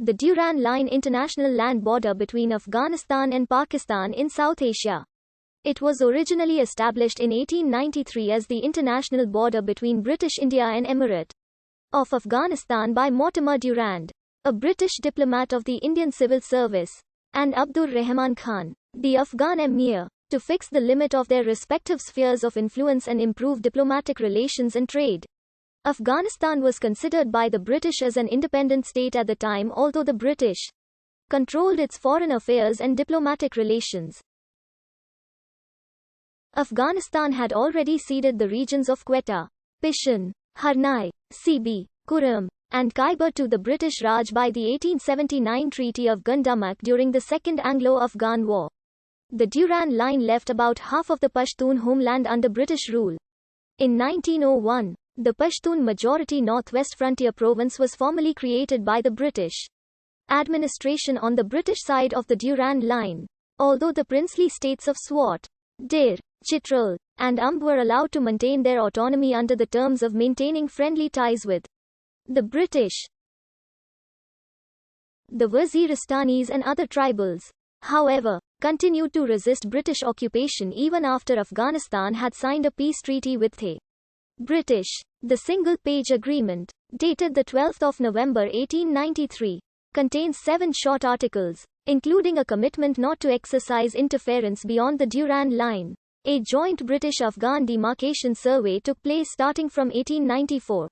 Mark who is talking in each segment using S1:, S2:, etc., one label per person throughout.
S1: the Durand Line international land border between Afghanistan and Pakistan in South Asia. It was originally established in 1893 as the international border between British India and Emirate of Afghanistan by Mortimer Durand, a British diplomat of the Indian Civil Service, and Abdur Rahman Khan, the Afghan emir, to fix the limit of their respective spheres of influence and improve diplomatic relations and trade. Afghanistan was considered by the British as an independent state at the time, although the British controlled its foreign affairs and diplomatic relations. Afghanistan had already ceded the regions of Quetta, Pishan, Harnai, Sibi, Kurram, and Khyber to the British Raj by the 1879 Treaty of Gandamak during the Second Anglo-Afghan War. The Durand Line left about half of the Pashtun homeland under British rule. In 1901, the Pashtun-majority Northwest Frontier Province was formally created by the British administration on the British side of the Durand Line, although the princely states of Swat, Dir, Chitral, and Amb were allowed to maintain their autonomy under the terms of maintaining friendly ties with the British. The Waziristanis and other tribals, however, continued to resist British occupation even after Afghanistan had signed a peace treaty with the British. The single-page agreement, dated the 12th of November 1893, contains 7 short articles, including a commitment not to exercise interference beyond the Durand Line. A joint British-Afghan demarcation survey took place starting from 1894,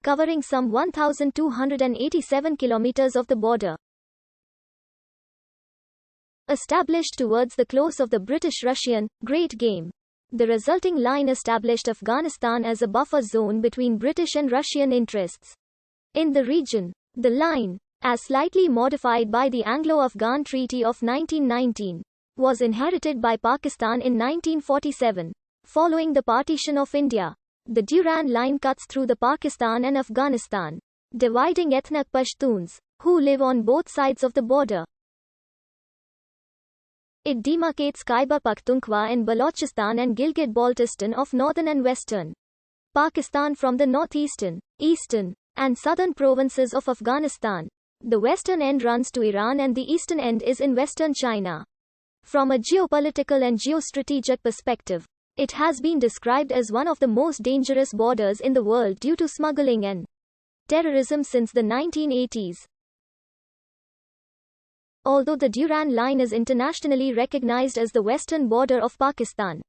S1: covering some 1,287 kilometers of the border. Established towards the close of the British-Russian Great Game, the resulting line established Afghanistan as a buffer zone between British and Russian interests in the region. The line, as slightly modified by the Anglo-Afghan Treaty of 1919, was inherited by Pakistan in 1947. Following the partition of India, the Durand Line cuts through the Pakistan and Afghanistan, dividing ethnic Pashtuns, who live on both sides of the border. It demarcates Khyber Pakhtunkhwa and Balochistan and Gilgit-Baltistan of northern and western Pakistan from the northeastern, eastern, and southern provinces of Afghanistan. The western end runs to Iran and the eastern end is in western China. From a geopolitical and geostrategic perspective, it has been described as one of the most dangerous borders in the world due to smuggling and terrorism since the 1980s. Although the Durand Line is internationally recognized as the western border of Pakistan,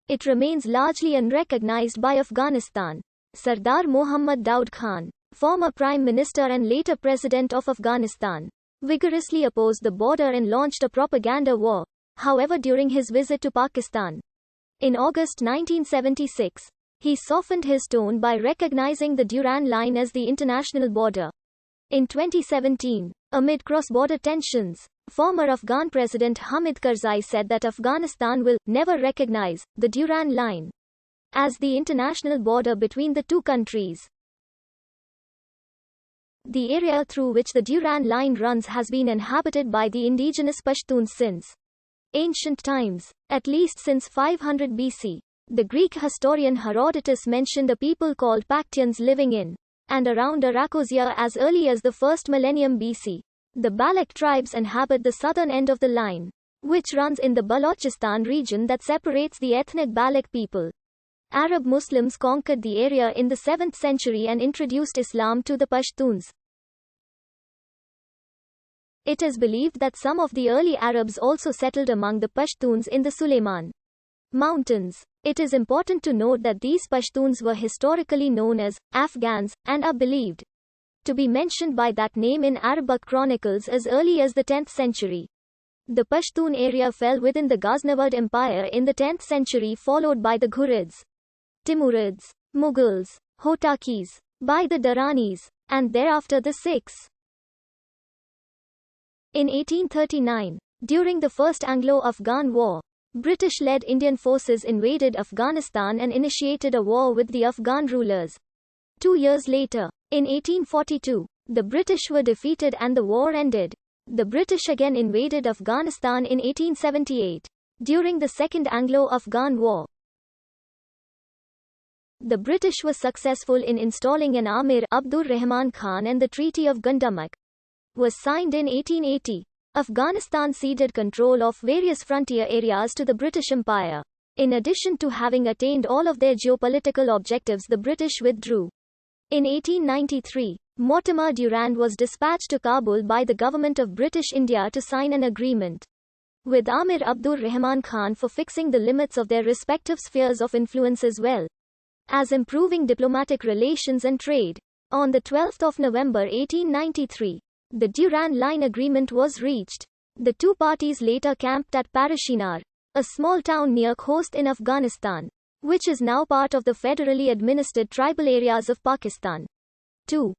S1: it remains largely unrecognized by Afghanistan. Sardar Mohammad Daud Khan, former Prime Minister and later President of Afghanistan, vigorously opposed the border and launched a propaganda war, however, during his visit to Pakistan. In August 1976, he softened his tone by recognizing the Durand Line as the international border. In 2017, amid cross-border tensions, former Afghan President Hamid Karzai said that Afghanistan will never recognize the Durand Line as the international border between the two countries. The area through which the Durand Line runs has been inhabited by the indigenous Pashtuns since ancient times, at least since 500 BC. The Greek historian Herodotus mentioned a people called Paktians living in and around Arachosia as early as the 1st millennium BC. The Balak tribes inhabit the southern end of the line, which runs in the Balochistan region that separates the ethnic Balak people. Arab Muslims conquered the area in the 7th century and introduced Islam to the Pashtuns. It is believed that some of the early Arabs also settled among the Pashtuns in the Sulayman Mountains. It is important to note that these Pashtuns were historically known as Afghans, and are believed to be mentioned by that name in Arabic chronicles as early as the 10th century. The Pashtun area fell within the Ghaznavid Empire in the 10th century, followed by the Ghurids, Timurids, Mughals, Hotakis, by the Duranis, and thereafter the Sikhs. In 1839, during the First Anglo-Afghan War, British-led Indian forces invaded Afghanistan and initiated a war with the Afghan rulers. 2 years later, in 1842, the British were defeated and the war ended. The British again invaded Afghanistan in 1878, during the Second Anglo-Afghan War. The British were successful in installing an Amir Abdur Rahman Khan and the Treaty of Gandamak, was signed in 1880. Afghanistan ceded control of various frontier areas to the British Empire. In addition to having attained all of their geopolitical objectives, the British withdrew. In 1893, Mortimer Durand was dispatched to Kabul by the government of British India to sign an agreement with Amir Abdur Rahman Khan for fixing the limits of their respective spheres of influence as well as improving diplomatic relations and trade. On the 12th of November 1893, the Durand Line Agreement was reached. The two parties later camped at Parashinar, a small town near Khost in Afghanistan, which is now part of the federally administered tribal areas of Pakistan. 2.